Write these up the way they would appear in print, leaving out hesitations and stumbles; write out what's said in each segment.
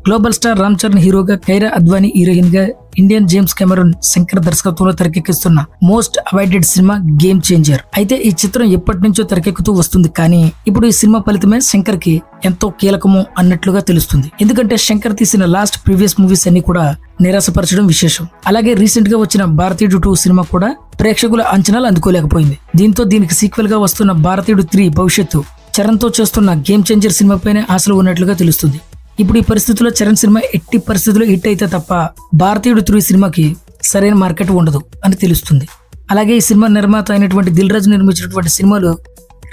Global star Ram Charan హీరోగా, Kiara Advani heroine గా, Indian James Cameron Shankar దర్శకత్వంలో తెరకెక్కిస్తున్న most awaited cinema game changer. అయితే ఈ చిత్రం ఎప్పటి నుంచో తెరకెక్కుతూ వస్తుంది, కానీ ఇప్పుడు ఈ సినిమా ఫలితమే శంకర్ కి ఎంతో కీలకము అన్నట్లుగా తెలుస్తుంది. ఎందుకంటే శంకర్ తీసిన లాస్ట్ ప్రీవియస్ మూవీస్ అన్ని కూడా నిరాశపరచడం విశేషం. అలాగే రీసెంట్ గా వచ్చిన భారతీయుడు 2 సినిమా కూడా ప్రేక్షకుల అంచనాలు అందుకోలేకపోయింది. దీంతో దీనికి సీక్వెల్ గా వస్తున్న భారతీయుడు 3 భవిష్యత్తు చరణ్ తో చేస్తున్న గేమ్ చేంజర్ సినిమాపైనే ఆశలు ఉన్నట్లుగా తెలుస్తుంది. ఇప్పుడు ఈ పరిస్థితుల్లో చరణ్ సినిమా ఎట్టి పరిస్థితుల్లో హిట్ అయితే తప్ప భారతీయుడు 3 సినిమాకి సరైన మార్కెట్ ఉండదు అని తెలుస్తుంది. అలాగే ఈ సినిమా నిర్మాత అయినటువంటి దిల్ రాజు నిర్మించినటువంటి సినిమాలు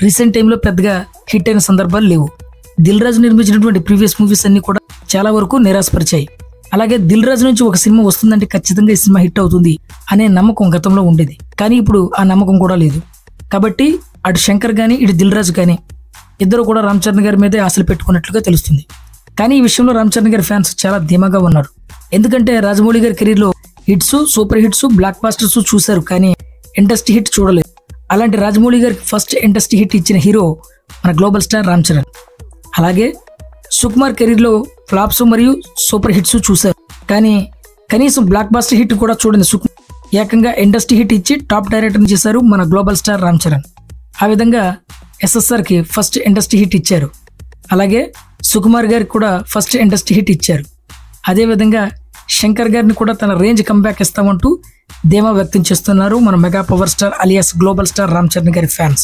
రీసెంట్ టైంలో పెద్దగా హిట్ అయిన సందర్భాలు లేవు. దిల్ రాజు నిర్మించినటువంటి ప్రీవియస్ మూవీస్ అన్ని కూడా చాలా వరకు నిరాశపరిచాయి. అలాగే దిల్ రాజు నుంచి ఒక సినిమా వస్తుందంటే ఖచ్చితంగా ఈ సినిమా హిట్ అవుతుంది అనే నమ్మకం గతంలో ఉండేది, కానీ ఇప్పుడు ఆ నమ్మకం కూడా లేదు. కాబట్టి అటు శంకర్ గానీ ఇటు దిల్ రాజు కానీ ఇద్దరు కూడా రామ్ చరణ్ గారి మీదే ఆశలు పెట్టుకున్నట్లుగా తెలుస్తుంది. కానీ ఈ విషయంలో రామ్ చరణ్ గారి ఫ్యాన్స్ చాలా ధీమాగా ఉన్నారు. ఎందుకంటే రాజమౌళి గారి కెరీర్ లో హిట్స్, సూపర్ హిట్స్, బ్లాక్ బాస్టర్స్ చూశారు, కానీ ఇండస్ట్రీ హిట్ చూడలేదు. అలాంటి రాజమౌళి గారికి ఫస్ట్ ఇండస్ట్రీ హిట్ ఇచ్చిన హీరో మన గ్లోబల్ స్టార్ రామ్ చరణ్. అలాగే సుకుమార్ కెరీర్ లో ఫ్లాప్స్ మరియు సూపర్ హిట్స్ చూశారు, కానీ కనీసం బ్లాక్ బాస్టర్ హిట్ కూడా చూడని సుకుమార్ ఏకంగా ఇండస్ట్రీ హిట్ ఇచ్చి టాప్ డైరెక్టర్ చేశారు మన గ్లోబల్ స్టార్ రామ్ చరణ్. ఆ విధంగా SSR కి ఫస్ట్ ఇండస్ట్రీ హిట్ ఇచ్చారు. అలాగే సుకుమార్ గారికి కూడా ఫస్ట్ ఇండస్ట్రీ హిట్ ఇచ్చారు. అదేవిధంగా శంకర్ గారిని కూడా తన రేంజ్ కంబ్యాక్ ఇస్తామంటూ ధీమా వ్యక్తం చేస్తున్నారు మన mega power star alias global star Ram Charan గారి ఫ్యాన్స్.